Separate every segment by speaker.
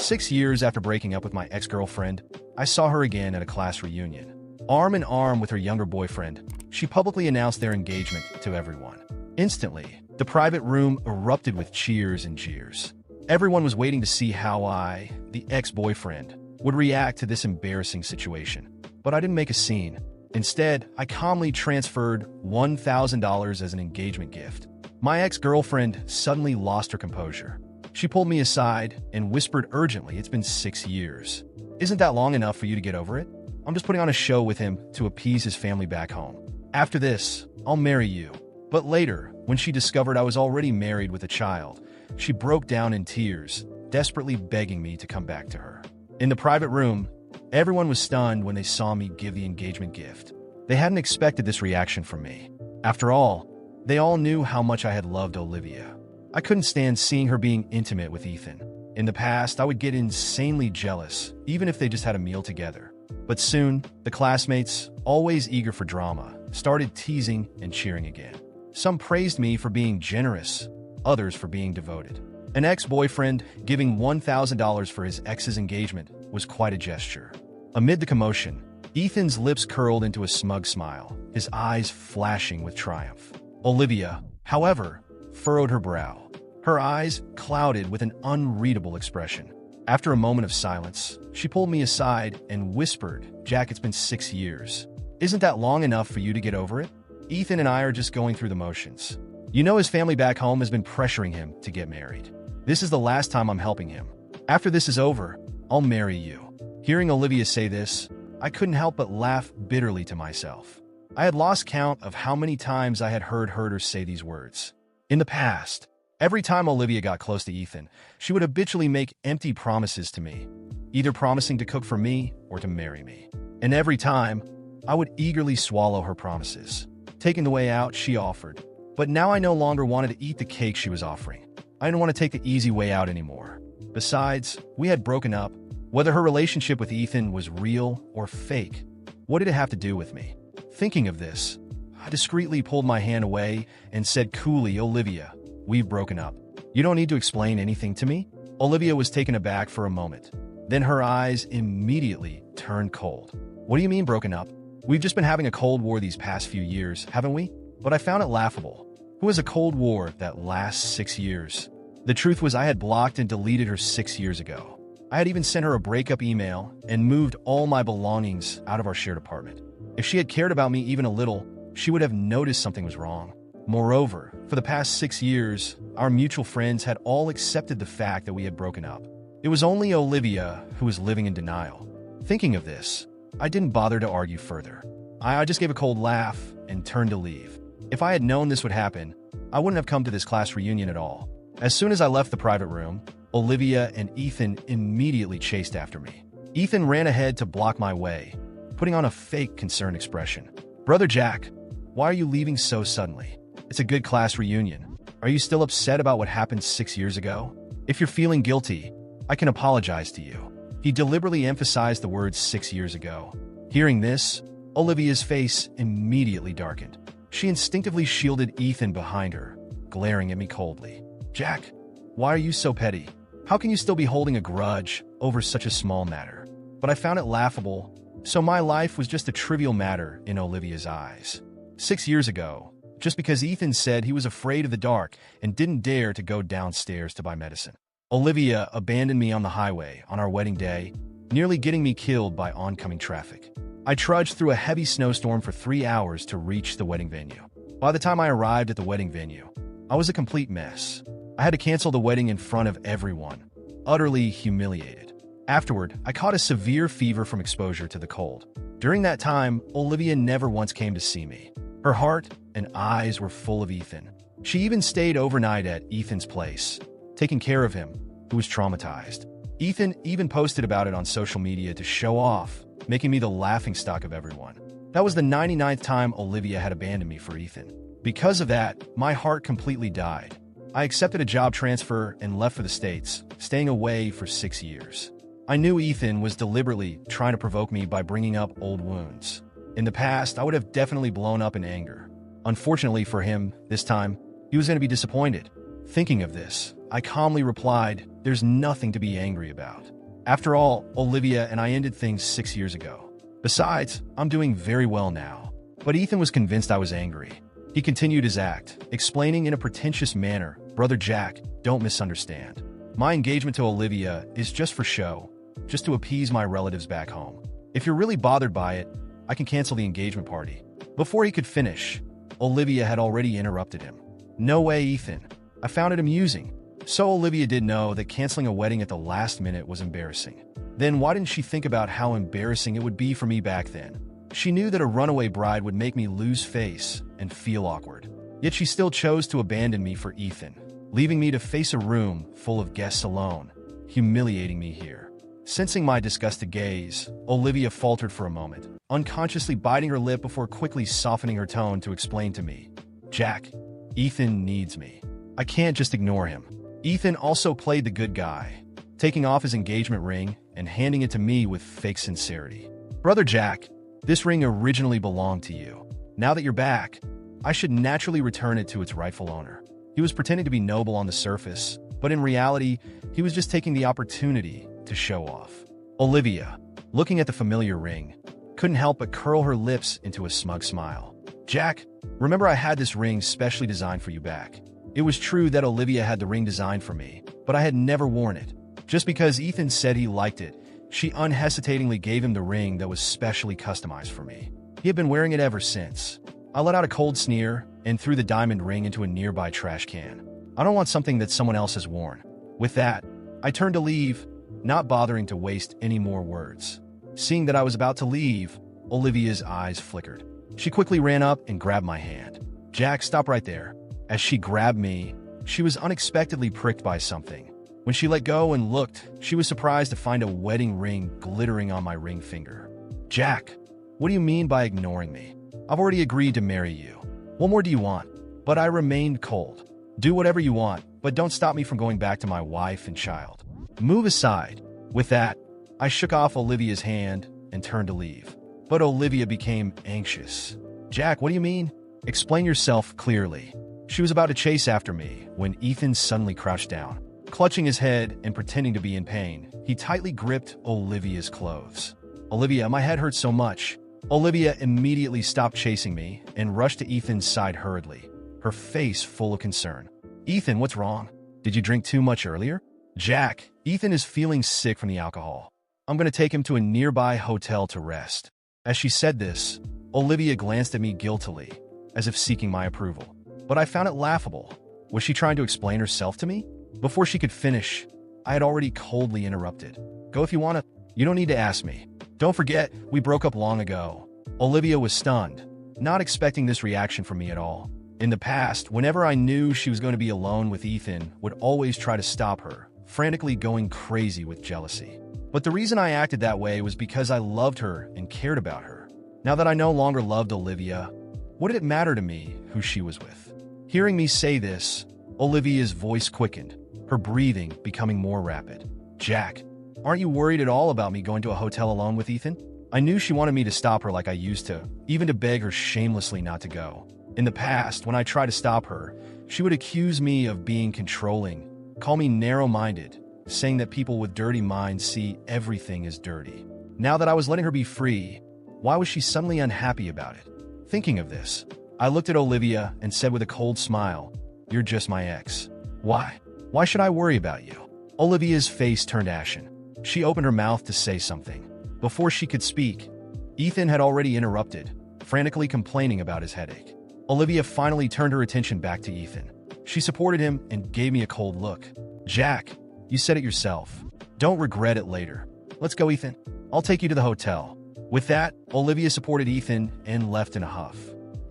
Speaker 1: 6 years after breaking up with my ex-girlfriend, I saw her again at a class reunion. Arm in arm with her younger boyfriend, she publicly announced their engagement to everyone. Instantly, the private room erupted with cheers and jeers. Everyone was waiting to see how I, the ex-boyfriend, would react to this embarrassing situation. But I didn't make a scene. Instead, I calmly transferred $1,000 as an engagement gift. My ex-girlfriend suddenly lost her composure. She pulled me aside and whispered urgently, "It's been 6 years. Isn't that long enough for you to get over it? I'm just putting on a show with him to appease his family back home. After this, I'll marry you." But later, when she discovered I was already married with a child, she broke down in tears, desperately begging me to come back to her. In the private room, everyone was stunned when they saw me give the engagement gift. They hadn't expected this reaction from me. After all, they all knew how much I had loved Olivia. I couldn't stand seeing her being intimate with Ethan. In the past, I would get insanely jealous, even if they just had a meal together. But soon, the classmates, always eager for drama, started teasing and cheering again. Some praised me for being generous, others for being devoted. An ex-boyfriend giving $1,000 for his ex's engagement was quite a gesture. Amid the commotion, Ethan's lips curled into a smug smile, his eyes flashing with triumph. Olivia, however, furrowed her brow. Her eyes clouded with an unreadable expression. After a moment of silence, she pulled me aside and whispered, "Jack, it's been 6 years. Isn't that long enough for you to get over it? Ethan and I are just going through the motions. You know his family back home has been pressuring him to get married. This is the last time I'm helping him. After this is over, I'll marry you." Hearing Olivia say this, I couldn't help but laugh bitterly to myself. I had lost count of how many times I had heard her say these words. In the past, every time Olivia got close to Ethan, she would habitually make empty promises to me, either promising to cook for me or to marry me. And every time, I would eagerly swallow her promises, taking the way out she offered. But now I no longer wanted to eat the cake she was offering. I didn't want to take the easy way out anymore. Besides, we had broken up. Whether her relationship with Ethan was real or fake, what did it have to do with me? Thinking of this, I discreetly pulled my hand away and said coolly, "Olivia, we've broken up. You don't need to explain anything to me." Olivia was taken aback for a moment. Then her eyes immediately turned cold. "What do you mean broken up? We've just been having a Cold War these past few years, haven't we?" But I found it laughable. Who has a Cold War that lasts 6 years? The truth was I had blocked and deleted her 6 years ago. I had even sent her a breakup email and moved all my belongings out of our shared apartment. If she had cared about me even a little, she would have noticed something was wrong. Moreover, for the past 6 years, our mutual friends had all accepted the fact that we had broken up. It was only Olivia who was living in denial. Thinking of this, I didn't bother to argue further. I just gave a cold laugh and turned to leave. If I had known this would happen, I wouldn't have come to this class reunion at all. As soon as I left the private room, Olivia and Ethan immediately chased after me. Ethan ran ahead to block my way, putting on a fake concerned expression. "Brother Jack, why are you leaving so suddenly? It's a good class reunion. Are you still upset about what happened 6 years ago? If you're feeling guilty, I can apologize to you." He deliberately emphasized the words 6 years ago. Hearing this, Olivia's face immediately darkened. She instinctively shielded Ethan behind her, glaring at me coldly. "Jack, why are you so petty? How can you still be holding a grudge over such a small matter?" But I found it laughable, so my life was just a trivial matter in Olivia's eyes. 6 years ago, just because Ethan said he was afraid of the dark and didn't dare to go downstairs to buy medicine, Olivia abandoned me on the highway on our wedding day, nearly getting me killed by oncoming traffic. I trudged through a heavy snowstorm for 3 hours to reach the wedding venue. By the time I arrived at the wedding venue, I was a complete mess. I had to cancel the wedding in front of everyone, utterly humiliated. Afterward, I caught a severe fever from exposure to the cold. During that time, Olivia never once came to see me. Her heart and eyes were full of Ethan. She even stayed overnight at Ethan's place, taking care of him, who was traumatized. Ethan even posted about it on social media to show off, making me the laughingstock of everyone. That was the 99th time Olivia had abandoned me for Ethan. Because of that, my heart completely died. I accepted a job transfer and left for the States, staying away for 6 years. I knew Ethan was deliberately trying to provoke me by bringing up old wounds. In the past, I would have definitely blown up in anger. Unfortunately for him, this time, he was going to be disappointed. Thinking of this, I calmly replied, there's nothing to be angry about. After all, Olivia and I ended things 6 years ago. Besides, I'm doing very well now. But Ethan was convinced I was angry. He continued his act, explaining in a pretentious manner, "Brother Jack, don't misunderstand. My engagement to Olivia is just for show, just to appease my relatives back home. If you're really bothered by it, I can cancel the engagement party." Before he could finish, Olivia had already interrupted him. "No way, Ethan. I found it amusing." So Olivia did know that canceling a wedding at the last minute was embarrassing. Then why didn't she think about how embarrassing it would be for me back then? She knew that a runaway bride would make me lose face and feel awkward. Yet she still chose to abandon me for Ethan, leaving me to face a room full of guests alone, humiliating me here. Sensing my disgusted gaze, Olivia faltered for a moment, unconsciously biting her lip before quickly softening her tone to explain to me, "Jack, Ethan needs me. I can't just ignore him." Ethan also played the good guy, taking off his engagement ring and handing it to me with fake sincerity. "Brother Jack, this ring originally belonged to you. Now that you're back, I should naturally return it to its rightful owner." He was pretending to be noble on the surface, but in reality, he was just taking the opportunity to show off. Olivia, looking at the familiar ring, couldn't help but curl her lips into a smug smile. "Jack, remember I had this ring specially designed for you back." It was true that Olivia had the ring designed for me, but I had never worn it. Just because Ethan said he liked it, she unhesitatingly gave him the ring that was specially customized for me. He had been wearing it ever since. I let out a cold sneer and threw the diamond ring into a nearby trash can. I don't want something that someone else has worn. With that, I turned to leave, not bothering to waste any more words. Seeing that I was about to leave, Olivia's eyes flickered. She quickly ran up and grabbed my hand. "Jack, stop right there." As she grabbed me, she was unexpectedly pricked by something. When she let go and looked, she was surprised to find a wedding ring glittering on my ring finger. "Jack, what do you mean by ignoring me? I've already agreed to marry you. What more do you want?" But I remained cold. "Do whatever you want, but don't stop me from going back to my wife and child. Move aside." With that, I shook off Olivia's hand and turned to leave. But Olivia became anxious. "Jack, what do you mean? Explain yourself clearly." She was about to chase after me when Ethan suddenly crouched down. Clutching his head and pretending to be in pain, he tightly gripped Olivia's clothes. "Olivia, my head hurts so much." Olivia immediately stopped chasing me and rushed to Ethan's side hurriedly, her face full of concern. "Ethan, what's wrong? Did you drink too much earlier?" "Jack, Ethan is feeling sick from the alcohol. I'm going to take him to a nearby hotel to rest." As she said this, Olivia glanced at me guiltily, as if seeking my approval. But I found it laughable. Was she trying to explain herself to me? Before she could finish, I had already coldly interrupted. "Go if you want to. You don't need to ask me. Don't forget, we broke up long ago." Olivia was stunned, not expecting this reaction from me at all. In the past, whenever I knew she was going to be alone with Ethan, would always try to stop her, frantically going crazy with jealousy. But the reason I acted that way was because I loved her and cared about her. Now that I no longer loved Olivia, what did it matter to me who she was with? Hearing me say this, Olivia's voice quickened, her breathing becoming more rapid. "Jack, aren't you worried at all about me going to a hotel alone with Ethan?" I knew she wanted me to stop her like I used to, even to beg her shamelessly not to go. In the past, when I tried to stop her, she would accuse me of being controlling, call me narrow-minded, saying that people with dirty minds see everything as dirty. Now that I was letting her be free, why was she suddenly unhappy about it? Thinking of this, I looked at Olivia and said with a cold smile, "You're just my ex. Why? Why should I worry about you?" Olivia's face turned ashen. She opened her mouth to say something. Before she could speak, Ethan had already interrupted, frantically complaining about his headache. Olivia finally turned her attention back to Ethan. She supported him and gave me a cold look. "Jack, you said it yourself. Don't regret it later. Let's go, Ethan. I'll take you to the hotel." With that, Olivia supported Ethan and left in a huff.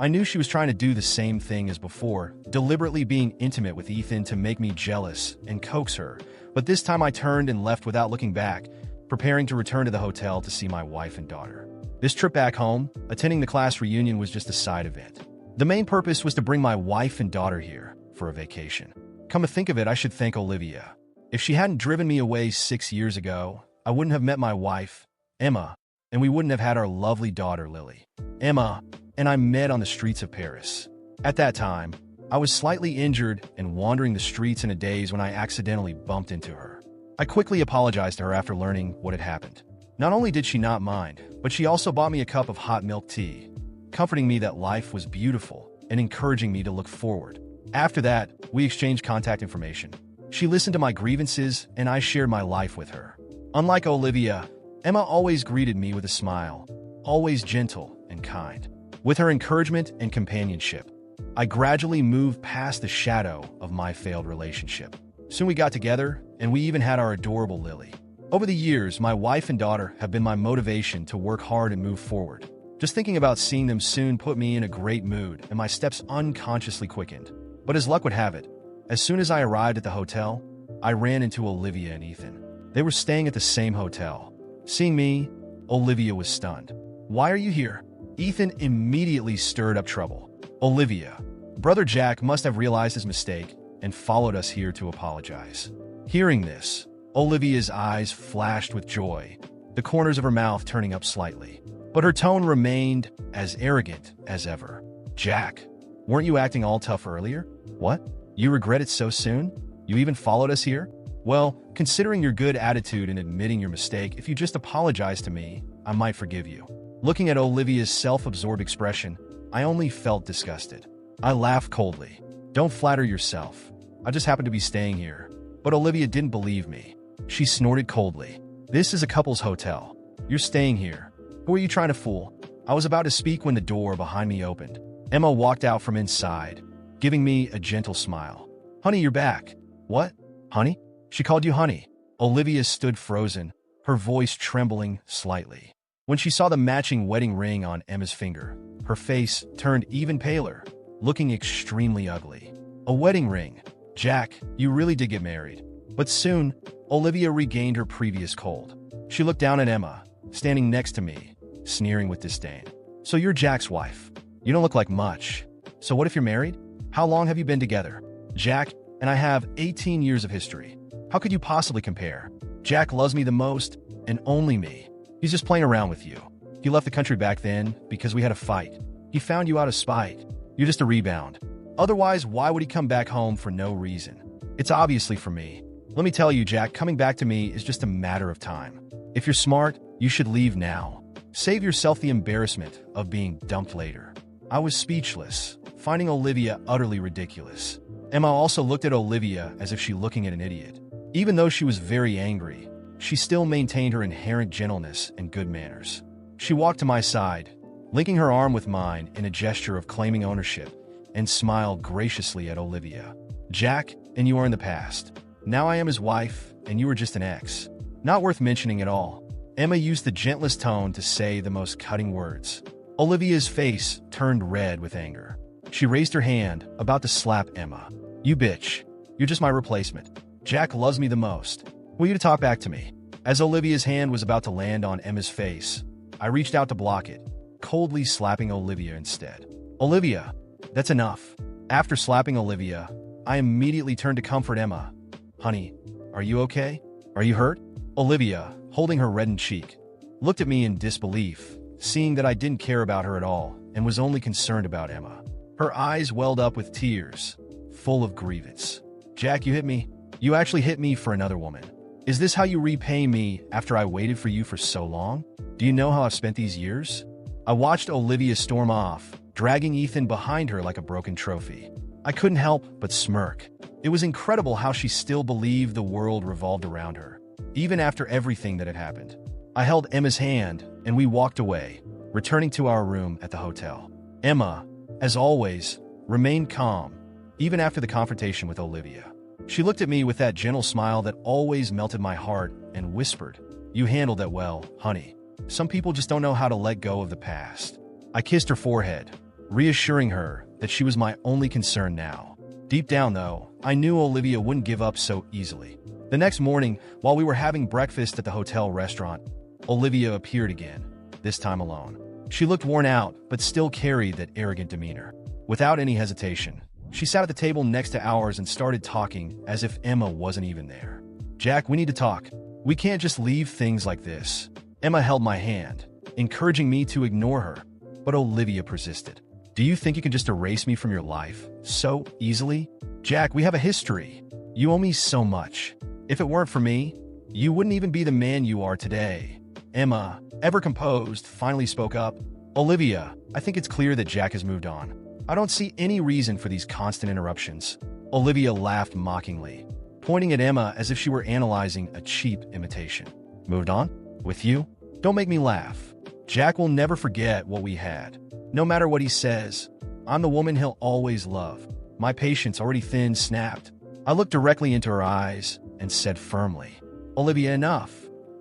Speaker 1: I knew she was trying to do the same thing as before, deliberately being intimate with Ethan to make me jealous and coax her, but this time I turned and left without looking back, preparing to return to the hotel to see my wife and daughter. This trip back home, attending the class reunion, was just a side event. The main purpose was to bring my wife and daughter here for a vacation. Come to think of it, I should thank Olivia. If she hadn't driven me away 6 years ago, I wouldn't have met my wife, Emma, and we wouldn't have had our lovely daughter, Lily. Emma and I met on the streets of Paris. At that time, I was slightly injured and wandering the streets in a daze when I accidentally bumped into her. I quickly apologized to her after learning what had happened. Not only did she not mind, but she also bought me a cup of hot milk tea, comforting me that life was beautiful and encouraging me to look forward. After that, we exchanged contact information. She listened to my grievances, and I shared my life with her. Unlike Olivia, Emma always greeted me with a smile, always gentle and kind. With her encouragement and companionship, I gradually moved past the shadow of my failed relationship. Soon we got together, and we even had our adorable Lily. Over the years, my wife and daughter have been my motivation to work hard and move forward. Just thinking about seeing them soon put me in a great mood, and my steps unconsciously quickened. But as luck would have it, as soon as I arrived at the hotel, I ran into Olivia and Ethan. They were staying at the same hotel. Seeing me, Olivia was stunned. "Why are you here?" Ethan immediately stirred up trouble. "Olivia, Brother Jack must have realized his mistake and followed us here to apologize." Hearing this, Olivia's eyes flashed with joy, the corners of her mouth turning up slightly. But her tone remained as arrogant as ever. "Jack, weren't you acting all tough earlier? What? You regret it so soon? You even followed us here? Well, considering your good attitude and admitting your mistake, if you just apologize to me, I might forgive you." Looking at Olivia's self-absorbed expression, I only felt disgusted. I laughed coldly. "Don't flatter yourself. I just happened to be staying here." But Olivia didn't believe me. She snorted coldly. "This is a couple's hotel. You're staying here. Who are you trying to fool?" I was about to speak when the door behind me opened. Emma walked out from inside, giving me a gentle smile. "Honey, you're back." "What? Honey?" "She called you honey." Olivia stood frozen, her voice trembling slightly. When she saw the matching wedding ring on Emma's finger, her face turned even paler, looking extremely ugly. "A wedding ring? Jack, you really did get married." But soon, Olivia regained her previous cold. She looked down at Emma, standing next to me, sneering with disdain. "So you're Jack's wife. You don't look like much. So what if you're married? How long have you been together?" "Jack and I have 18 years of history. How could you possibly compare? Jack loves me the most, and only me. He's just playing around with you. He left the country back then because we had a fight. He found you out of spite. You're just a rebound. Otherwise, why would he come back home for no reason? It's obviously for me. Let me tell you, Jack, coming back to me is just a matter of time. If you're smart, you should leave now. Save yourself the embarrassment of being dumped later." I was speechless, finding Olivia utterly ridiculous. Emma also looked at Olivia as if she were looking at an idiot. Even though she was very angry, she still maintained her inherent gentleness and good manners. She walked to my side, linking her arm with mine in a gesture of claiming ownership, and smiled graciously at Olivia. "Jack and you are in the past. Now I am his wife, and you are just an ex. Not worth mentioning at all." Emma used the gentlest tone to say the most cutting words. Olivia's face turned red with anger. She raised her hand, about to slap Emma. "You bitch. You're just my replacement. Jack loves me the most. Will you talk back to me?" As Olivia's hand was about to land on Emma's face, I reached out to block it, coldly slapping Olivia instead. "Olivia, that's enough." After slapping Olivia, I immediately turned to comfort Emma. "Honey, are you okay? Are you hurt?" Olivia, holding her reddened cheek, looked at me in disbelief, seeing that I didn't care about her at all and was only concerned about Emma. Her eyes welled up with tears, full of grievance. "Jack, you hit me. You actually hit me for another woman. Is this how you repay me after I waited for you for so long? Do you know how I've spent these years?" I watched Olivia storm off, dragging Ethan behind her like a broken trophy. I couldn't help but smirk. It was incredible how she still believed the world revolved around her, even after everything that had happened. I held Emma's hand, and we walked away, returning to our room at the hotel. Emma, as always, remained calm, even after the confrontation with Olivia. She looked at me with that gentle smile that always melted my heart and whispered, "You handled that well, honey. Some people just don't know how to let go of the past." I kissed her forehead, reassuring her that she was my only concern now. Deep down, though, I knew Olivia wouldn't give up so easily. The next morning, while we were having breakfast at the hotel restaurant, Olivia appeared again, this time alone. She looked worn out, but still carried that arrogant demeanor. Without any hesitation, she sat at the table next to ours and started talking as if Emma wasn't even there. "Jack, we need to talk. We can't just leave things like this." Emma held my hand, encouraging me to ignore her, but Olivia persisted. "Do you think you can just erase me from your life so easily? Jack, we have a history. You owe me so much. If it weren't for me, You wouldn't even be the man you are today. Emma, ever composed, finally spoke up. Olivia, I think it's clear that Jack has moved on. I don't see any reason for these constant interruptions. Olivia laughed mockingly, pointing at Emma as if she were analyzing a cheap imitation. Moved on? With you? Don't make me laugh. Jack will never forget what we had. No matter what he says, I'm the woman he'll always love. My patience, already thin, snapped. I looked directly into her eyes and said firmly, Olivia, enough.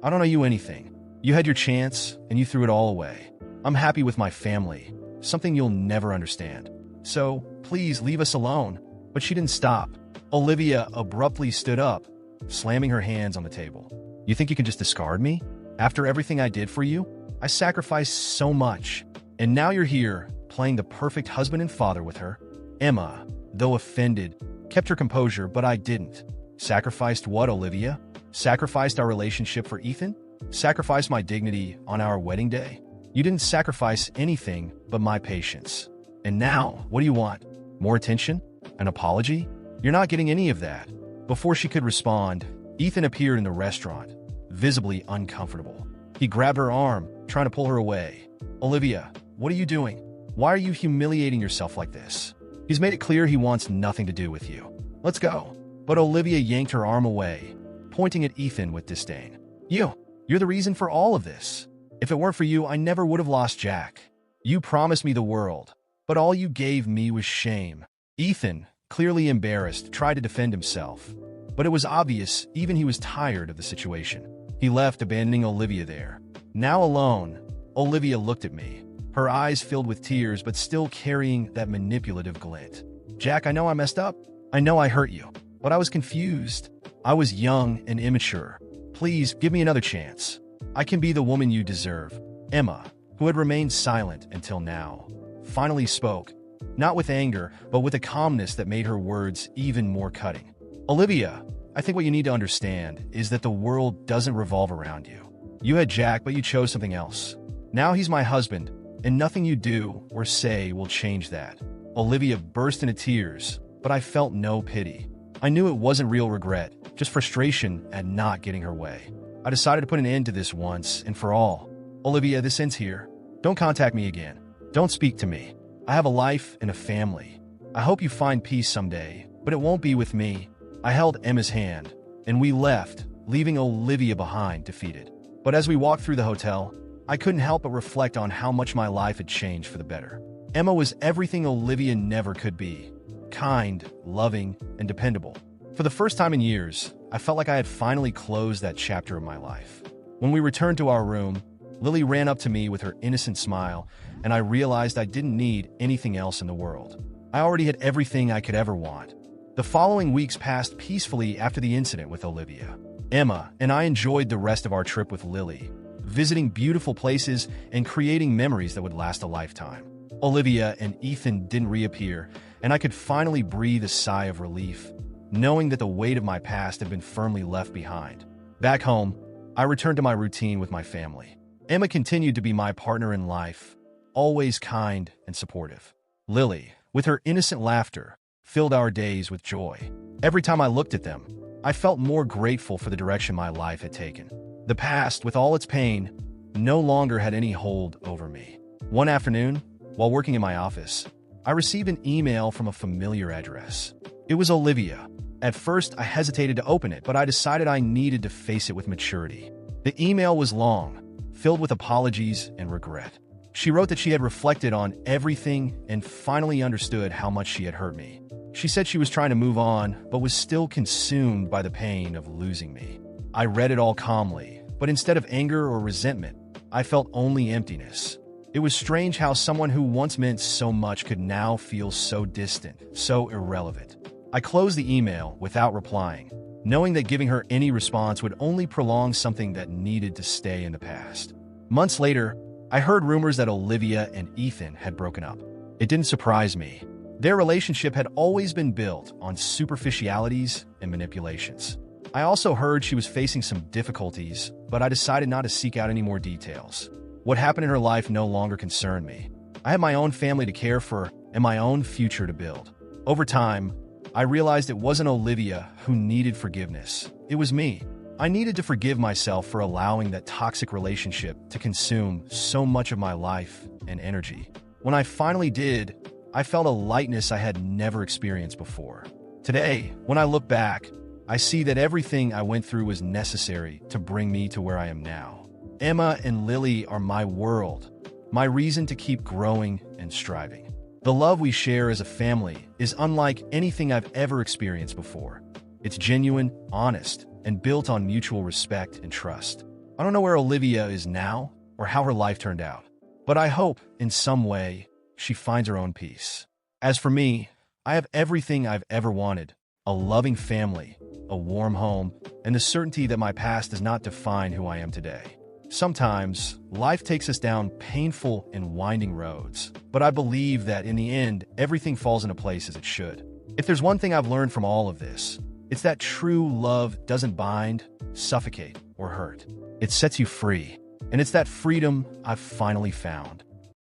Speaker 1: I don't owe you anything. You had your chance, and you threw it all away. I'm happy with my family, something you'll never understand. So, please leave us alone. But she didn't stop. Olivia abruptly stood up, slamming her hands on the table. You think you can just discard me? After everything I did for you? I sacrificed so much. And now you're here, playing the perfect husband and father with her? Emma, though offended, kept her composure, but I didn't. Sacrificed what, Olivia? Sacrificed our relationship for Ethan? Sacrificed my dignity on our wedding day? You didn't sacrifice anything but my patience. And now, what do you want? More attention? An apology? You're not getting any of that. Before she could respond, Ethan appeared in the restaurant, visibly uncomfortable. He grabbed her arm, trying to pull her away. Olivia, what are you doing? Why are you humiliating yourself like this? He's made it clear he wants nothing to do with you. Let's go. But Olivia yanked her arm away, pointing at Ethan with disdain. You're the reason for all of this. If it weren't for you, I never would have lost Jack. You promised me the world, but all you gave me was shame. Ethan, clearly embarrassed, tried to defend himself, but it was obvious even he was tired of the situation. He left, abandoning Olivia there. Now alone, Olivia looked at me, her eyes filled with tears but still carrying that manipulative glint. Jack, I know I messed up. I know I hurt you, but I was confused. I was young and immature. Please, give me another chance. I can be the woman you deserve. Emma, who had remained silent until now, finally spoke, not with anger, but with a calmness that made her words even more cutting. Olivia, I think what you need to understand is that the world doesn't revolve around you. You had Jack, but you chose something else. Now he's my husband, and nothing you do or say will change that. Olivia burst into tears, but I felt no pity. I knew it wasn't real regret, just frustration at not getting her way. I decided to put an end to this once and for all. Olivia, this ends here. Don't contact me again. Don't speak to me. I have a life and a family. I hope you find peace someday, but it won't be with me. I held Emma's hand, and we left, leaving Olivia behind, defeated. But as we walked through the hotel, I couldn't help but reflect on how much my life had changed for the better. Emma was everything Olivia never could be. Kind, loving, and dependable. For the first time in years, I felt like I had finally closed that chapter of my life. When we returned to our room, Lily ran up to me with her innocent smile, and I realized I didn't need anything else in the world. I already had everything I could ever want. The following weeks passed peacefully after the incident with Olivia. Emma and I enjoyed the rest of our trip with Lily, visiting beautiful places and creating memories that would last a lifetime. Olivia and Ethan didn't reappear, and I could finally breathe a sigh of relief, knowing that the weight of my past had been firmly left behind. Back home, I returned to my routine with my family. Emma continued to be my partner in life, always kind and supportive. Lily, with her innocent laughter, filled our days with joy. Every time I looked at them, I felt more grateful for the direction my life had taken. The past, with all its pain, no longer had any hold over me. One afternoon, while working in my office, I received an email from a familiar address. It was Olivia. At first, I hesitated to open it, but I decided I needed to face it with maturity. The email was long, filled with apologies and regret. She wrote that she had reflected on everything and finally understood how much she had hurt me. She said she was trying to move on, but was still consumed by the pain of losing me. I read it all calmly, but instead of anger or resentment, I felt only emptiness. It was strange how someone who once meant so much could now feel so distant, so irrelevant. I closed the email without replying, knowing that giving her any response would only prolong something that needed to stay in the past. Months later, I heard rumors that Olivia and Ethan had broken up. It didn't surprise me. Their relationship had always been built on superficialities and manipulations. I also heard she was facing some difficulties, but I decided not to seek out any more details. What happened in her life no longer concerned me. I had my own family to care for and my own future to build. Over time, I realized it wasn't Olivia who needed forgiveness. It was me. I needed to forgive myself for allowing that toxic relationship to consume so much of my life and energy. When I finally did, I felt a lightness I had never experienced before. Today, when I look back, I see that everything I went through was necessary to bring me to where I am now. Emma and Lily are my world, my reason to keep growing and striving. The love we share as a family is unlike anything I've ever experienced before. It's genuine, honest, and built on mutual respect and trust. I don't know where Olivia is now or how her life turned out, but I hope, in some way, she finds her own peace. As for me, I have everything I've ever wanted: a loving family, a warm home, and the certainty that my past does not define who I am today. Sometimes, life takes us down painful and winding roads, but I believe that in the end, everything falls into place as it should. If there's one thing I've learned from all of this, it's that true love doesn't bind, suffocate, or hurt. It sets you free, and it's that freedom I've finally found.